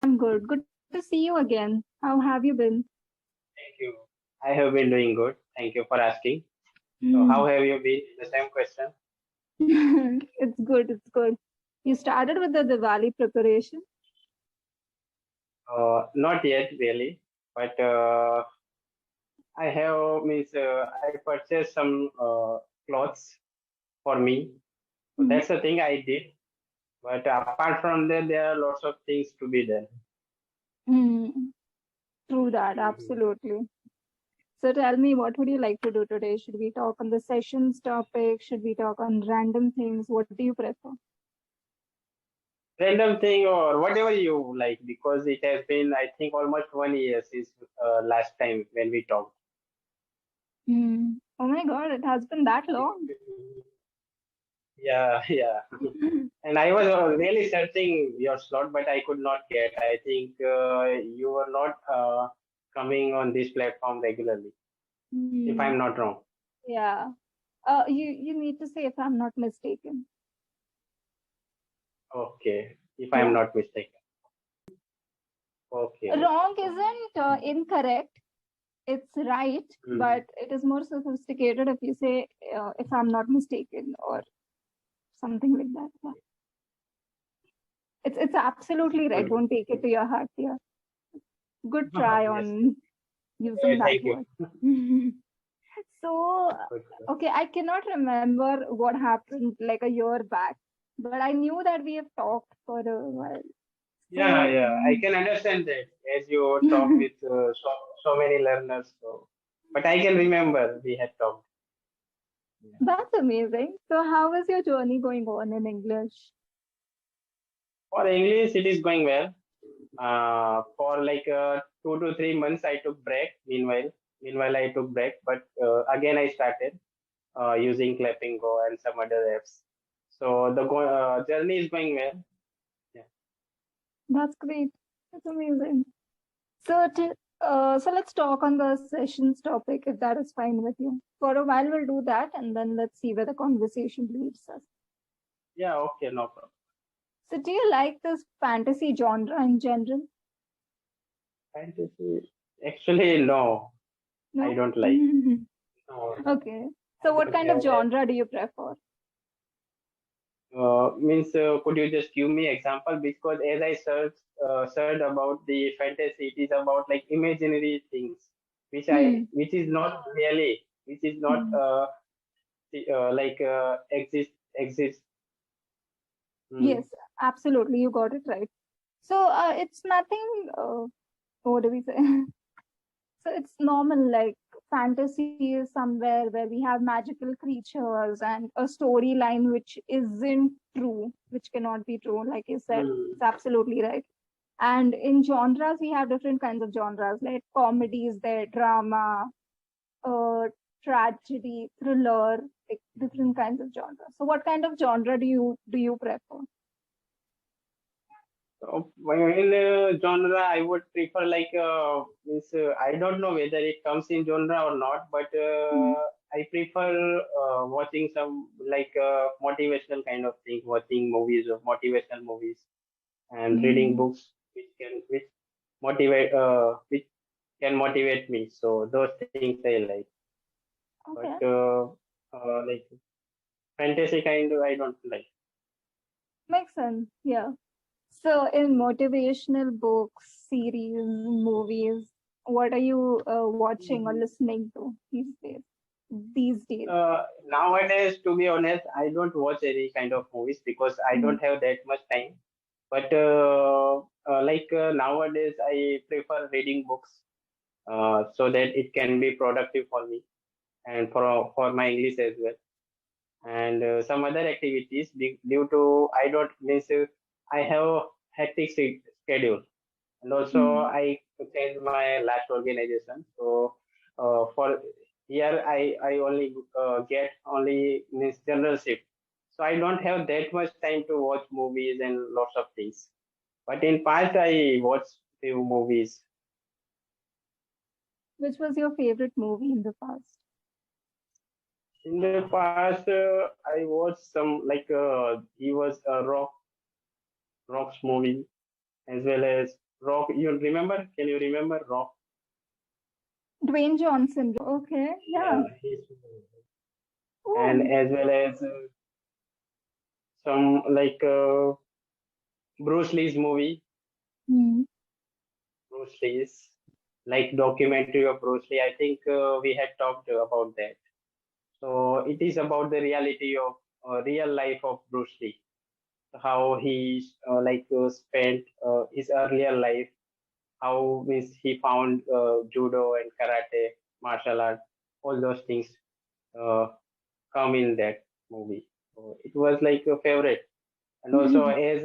I'm good. Good to see you again. How have you been? Thank you. I have been doing good. Thank you for asking. So, Hmm. how have you been? The same question. It's good. It's good. You started with the Diwali preparation. Not yet, really, but I have means I purchased some clothes for me. So Hmm. that's the thing I did. But apart from that, there are lots of things to be done. Hmm. True that. Mhm. Absolutely. So tell me, what would you like to do today? Should we talk on the sessions topic? Should we talk on random things? What do you prefer? Random thing or whatever you like, because it has been, I think, almost 1 year since last time when we talked. Hmm. Oh my God, it has been that long. Yeah, yeah. And I was really searching your slot, but I could not get. I think you were not coming on this platform regularly, if Hmm. I'm not wrong. Yeah. You need to say if I'm not mistaken. Okay, if I'm Yeah. not mistaken. Okay. Wrong isn't incorrect. It's right, Mhm. but it is more sophisticated if you say, if I'm not mistaken, or something like that. Yeah. It's absolutely right. Good. Don't take it to your heart. Yeah. Good try Yes. on using that Thank you. word. So, Good. okay, I cannot remember what happened like a year back, but I knew that we have talked for a while. Yeah, So, yeah. I can understand that as you talk with so many learners. So, but I can remember we had talked. Yeah. that's amazing. So, how is your journey going on in English? For English, it is going well. For like 2 to 3 months, I took break. Meanwhile, I took break, but again I started using Clapingo and some other apps. So the journey is going well. Yeah. That's great. That's amazing. So, so let's talk on the sessions topic if that is fine with you. For a while, we'll do that, and then let's see where the conversation leads us. Yeah. Okay. No problem. So, do you like this fantasy genre in general? Fantasy. Actually, no, I No. don't like. No, no, Okay. I So, what don't kind of have that. genre do you prefer? Means, could you just give me example? Because as I searched about the fantasy, it is about like imaginary things, Hmm. which is not really, which is not Hmm. like exist. Hmm. Yes, absolutely. You got it right. So, it's nothing. What do we say? So it's normal, like fantasy is somewhere where we have magical creatures and a storyline which isn't true, which cannot be true, like you said. Hmm. It's absolutely right. And in genres, we have different kinds of genres, like comedies, there, drama, uh, tragedy, thriller, like different kinds of genres. So what kind of genre do you prefer? So, in genre, I would prefer like means I don't know whether it comes in genre or not, but Hmm. I prefer watching some like motivational kind of thing, watching movies or motivational movies and reading Hmm. books which can motivate me. So those things I like. But Okay, like fantasy kind of I don't like. makes sense. Yeah. So, in motivational books, series, movies, what are you watching or listening to these days? These days. Nowadays, to be honest, I don't watch any kind of movies because I Mm. don't have that much time. But nowadays, I prefer reading books so that it can be productive for me and for my English as well. And some other activities due to I don't miss I have hectic schedule, and also Mm. I changed my last organization. So for here I only get only means general shift, so I don't have that much time to watch movies and lots of things. But in past I watched few movies. Which was your favorite movie in the past? In the past, I watched some like he was a rocks movie as well as Rock. You remember? Can you remember Rock? Dwayne Johnson. Okay. Yeah, Yeah. he's and Oh. as well as some like Bruce Lee's movie. Hmm. Bruce Lee's like documentary of Bruce Lee. I think we had talked about that. So it is about the reality of real life of Bruce Lee, how he spent his earlier life, how means he found judo and karate, martial art, all those things uh, come in that movie. So it was like a favorite, and also as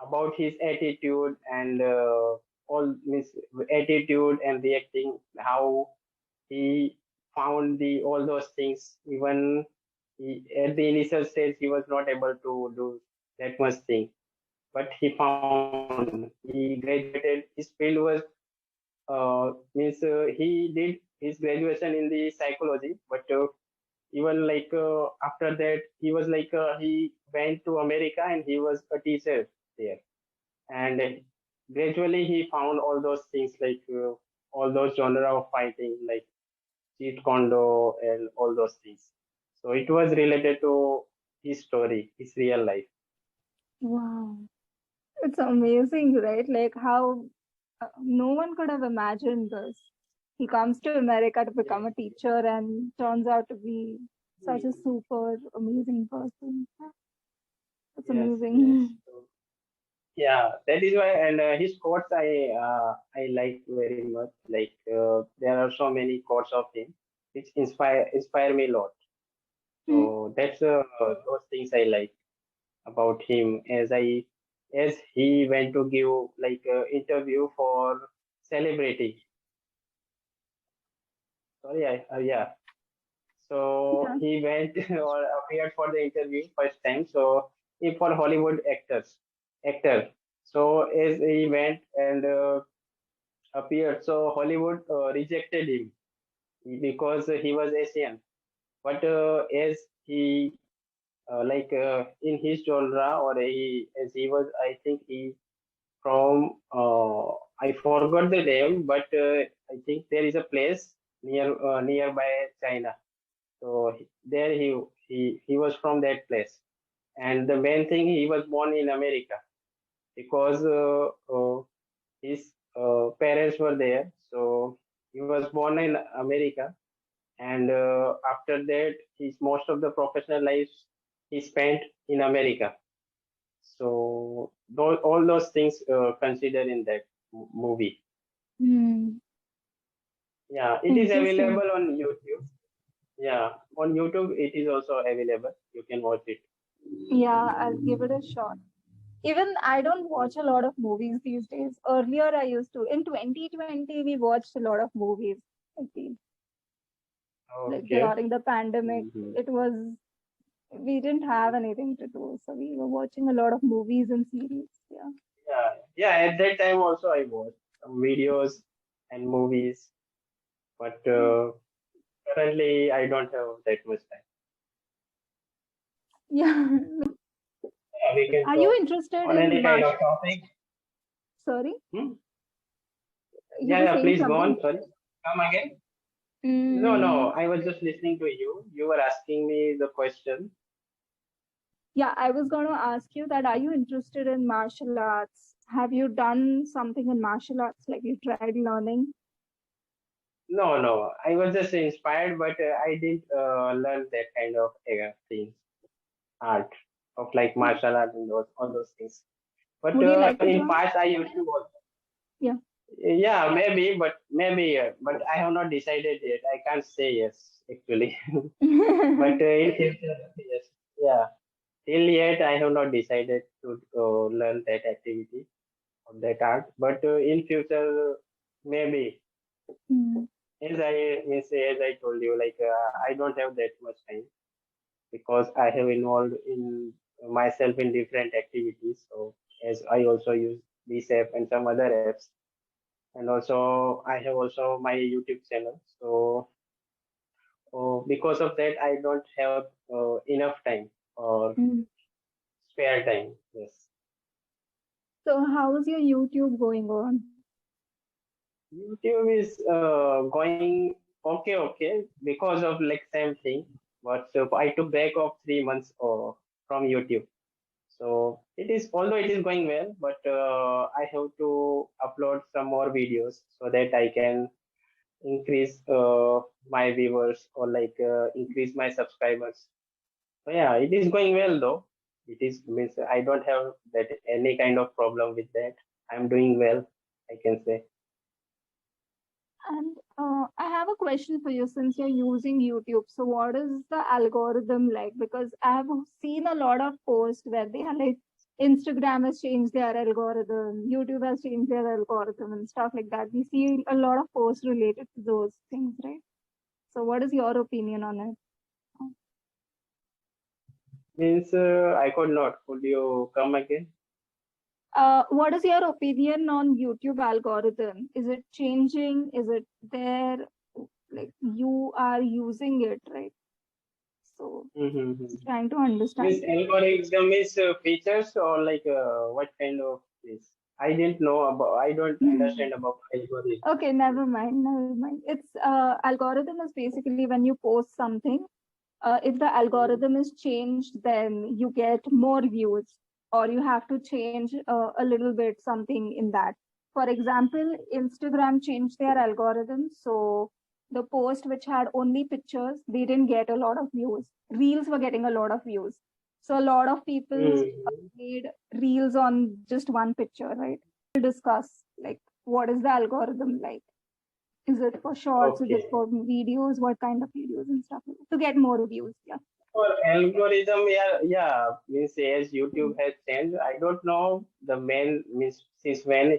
about his attitude and all his attitude and reacting, how he found the all those things. Even at the initial stage, he was not able to do that much thing, but he found he graduated. His field was means he did his graduation in the psychology, but even after that he was he went to America and he was a teacher there, and gradually he found all those things all those genre of fighting like Jeet Kondo and all those things. So it was related to his story, his real life. Wow. It's amazing, right? Like how no one could have imagined this. He comes to America to become Yes. a teacher and turns out to be such a Hmm. super amazing person. It's Yes, yes. amazing. So, yeah, that is why, and his quotes I like very much. There are so many quotes of him which inspire me a lot. Hmm. So that's those things I like about him as he went to give interview for celebrity. Sorry, yeah. So Yeah. he went or appeared for the interview first time. So he for Hollywood actor. So as he went and appeared, so Hollywood rejected him because he was Asian. But as he in his genre or he as he was, I think he from I forgot the name, but I think there is a place nearby China. So there he was from that place, and the main thing he was born in America because his parents were there. So he was born in America, and after that, his most of the professional life he spent in America. So all those things considered in that movie. Hmm. Yeah, it is Interesting. available on YouTube. Yeah, on YouTube it is also available. You can watch it. Yeah, I'll give it a shot. Even I don't watch a lot of movies these days. Earlier, I used to. In 2020, we watched a lot of movies. I feel like Okay. during the pandemic, Hmm. it was we didn't have anything to do, so we were watching a lot of movies and series. Yeah. Yeah, yeah. At that time also I watched some videos and movies, but currently I don't have that much time. Yeah. Yeah, we can Are you talk interested on in any kind of martial? topic. Sorry, Hmm? you Yeah, were yeah. saying Please go something. on. Sorry. Come again. No, no. Mm, I was just listening to you. You were asking me the question. yeah, I was going to ask you that. Are you interested in martial arts? Have you done something in martial arts? Like you tried learning? No, no. I was just inspired, but I didn't learn that kind of things, art of like martial art and all those things. But Would you like to in join? past, I used to watch. Yeah. Yeah, maybe, but I have not decided yet. I can't say yes actually. But in future, yes, yeah. Till yet, I have not decided to learn that activity or that art. But in future, maybe. Mm, As I told you, I don't have that much time because I have involved in myself in different activities. So as I also use this app and some other apps, and also I have also my YouTube channel. So because of that, I don't have enough time or mm. spare time. Yes. So how's your YouTube going on? YouTube is going okay because of like same thing. But I took break of 3 months from YouTube. So it is, although it is going well, but I have to upload some more videos so that I can increase my viewers or like increase my subscribers. So yeah, it is going well though. It is means I don't have that any kind of problem with that. I'm doing well, I can say. And I have a question for you since you're using YouTube. So, what is the algorithm like? Because I have seen a lot of posts where they are like, Instagram has changed their algorithm, YouTube has changed their algorithm, and stuff like that. We see a lot of posts related to those things, right? So, what is your opinion on it? Means I could not. Could you come again? What is your opinion on YouTube algorithm? Is it changing? Is it there? Like you are using it, right? So Mm-hmm. just trying to understand. Means algorithm is features or like what kind of this? I didn't know about. I don't understand about algorithm. Okay, never mind, never mind. It's algorithm is basically when you post something. If the algorithm is changed, then you get more views, or you have to change a little bit something in that. For example, Instagram changed their algorithm, so the post which had only pictures, they didn't get a lot of views. Reels were getting a lot of views. So a lot of people Mm. made reels on just one picture, right? Discuss like what is the algorithm like? Is it for shorts? Is it Okay. for videos? What kind of videos and stuff to get more views? Yeah. For algorithm, yeah. Means as YouTube has changed, I don't know the main means since when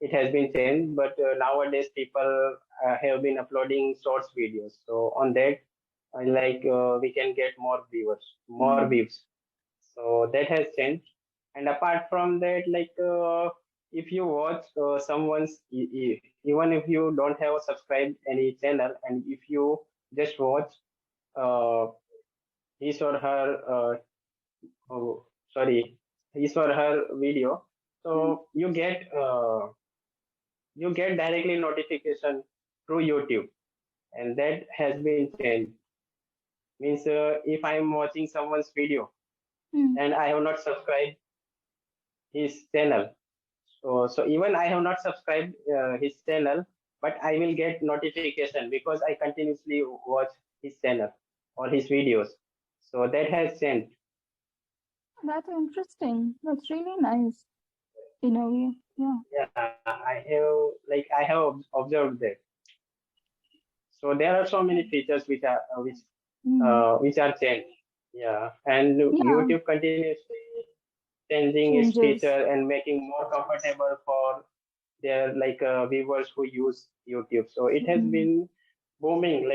it has been changed, but nowadays people have been uploading shorts videos. So on that, we can get more viewers, more Mm. views. So that has changed. And apart from that, if you watch even if you don't have subscribed any channel, and if you just watch uh, his or her oh, sorry, his or her video, Mm. so you get directly notification through YouTube, and that has been changed. Means if I am watching someone's video Mm. and I have not subscribed his channel, so even I have not subscribed his channel, but I will get notification because I continuously watch his channel or his videos. So that has changed. That's interesting. That's really nice in a way. Yeah. Yeah, I have observed that. So there are so many features Mm. which are changed. Yeah, and Yeah. YouTube continuously changing its Changes. feature and making more comfortable for their viewers who use YouTube. So it has Mm. been booming.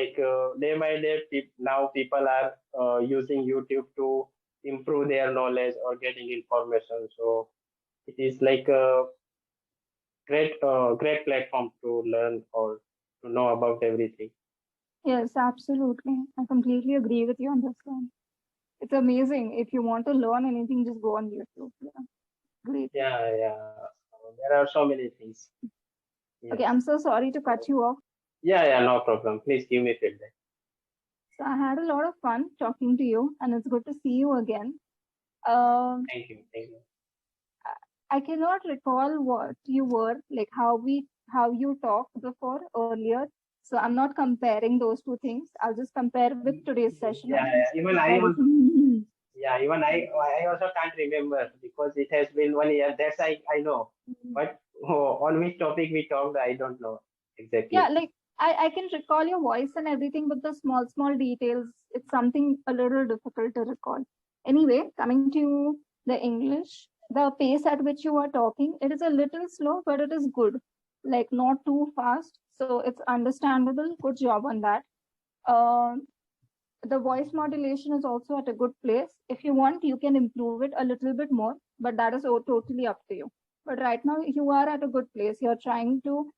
Day by day, now people are using YouTube to improve their knowledge or getting information. So it is like a great platform to learn or to know about everything. Yes, absolutely. I completely agree with you on this one. It's amazing. If you want to learn anything, just go on YouTube. Yeah. Great. Yeah. There are so many things. Okay, Yes. I'm so sorry to cut So, you off. yeah, no problem. Please give me feedback. So I had a lot of fun talking to you, and it's good to see you again. Um, Thank you. I cannot recall what you were like, how you talked before earlier. So I'm not comparing those two things. I'll just compare with today's session only. Even I I was was. Yeah, even I also can't remember because it has been 1 year. That's I know, but on which topic we talked, I don't know yeah, exactly. like I can recall your voice and everything, but the small details, it's something a little difficult to recall. Anyway, coming to the English, the pace at which you are talking, it is a little slow, but it is good. Like not too fast. So it's understandable. Good job on that. Um, the voice modulation is also at a good place. If you want, you can improve it a little bit more, but that is totally up to you. But right now, you are at a good place. You're trying to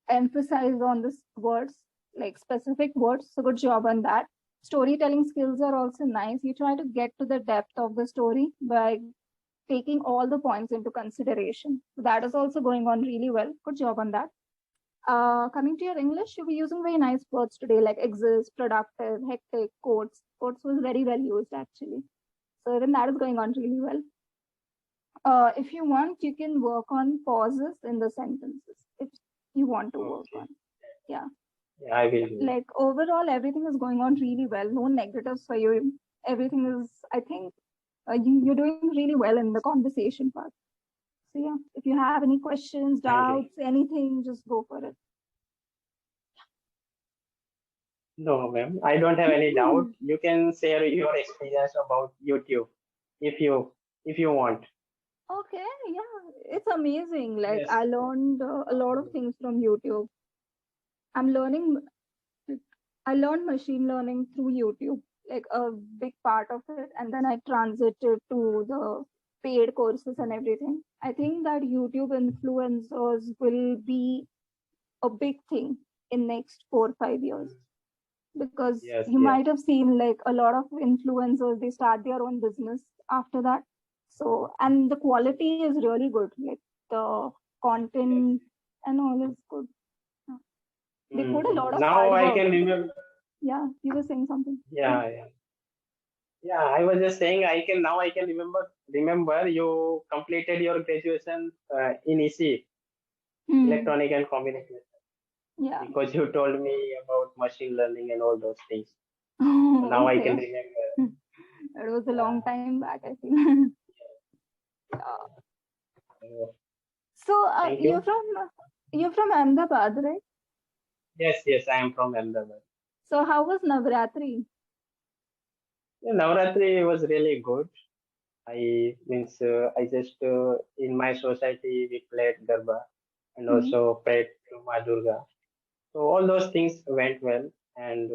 emphasize on this words, like specific words. So good job on that. Storytelling skills are also nice. You try to get to the depth of the story by taking all the points into consideration. So that is also going on really well. Good job on that. Coming to your English, you'll be using very nice words today like exist, productive, hectic, quotes. Quotes was very well used actually. So even that is going on really well. If you want, you can work on pauses in the sentences if you want to work Okay. on. Yeah. Yeah, I will do. Like overall, everything is going on really well. No negatives for you. Everything is, I think, you're doing really well in the conversation part. So yeah, if you have any questions, Thank you. doubts, anything, just go for it. No, ma'am, I don't have any doubt. You can share your experience about YouTube if you want. Okay, yeah, it's amazing. Like Yes. I learned a lot of things from YouTube. I'm learning. I learned machine learning through YouTube, like a big part of it, and then I transited to the paid courses and everything. I think that YouTube influencers will be a big thing in next 4 or 5 years because Yes, you yes. might have seen like a lot of influencers they start their own business after that. So and the quality is really good, like the Yes. content and all is good. They put a lot of Now hard I work. can remember. Yeah, you were saying something. Yeah. Yeah, yeah. Yeah, I was just saying I can remember you completed your graduation in EC, Hmm. electronic and communication, Yeah. because you told me about machine learning and all those things. So now I can Okay. remember. It was a long Yeah. time back, I think. Yeah. So, So thank you. you're from Ahmedabad, right? Yes, yes, I am from Ahmedabad. So how was Navratri? Yeah, Navratri was really good. I just in my society we played Garba and Hmm. also prayed to Ma Durga. So all those things went well, and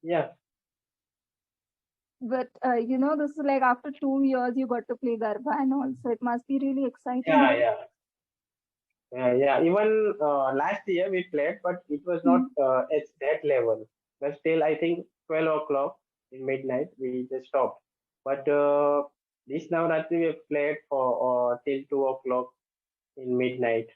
yeah, But this is like after 2 years you got to play Garba and all, so it must be really exciting, yeah, right? yeah, yeah. Even last year we played, but it was not Hmm. at that level. But still, I think 12 o'clock in midnight we just stopped. But this Navratri we played for till 2 o'clock in midnight.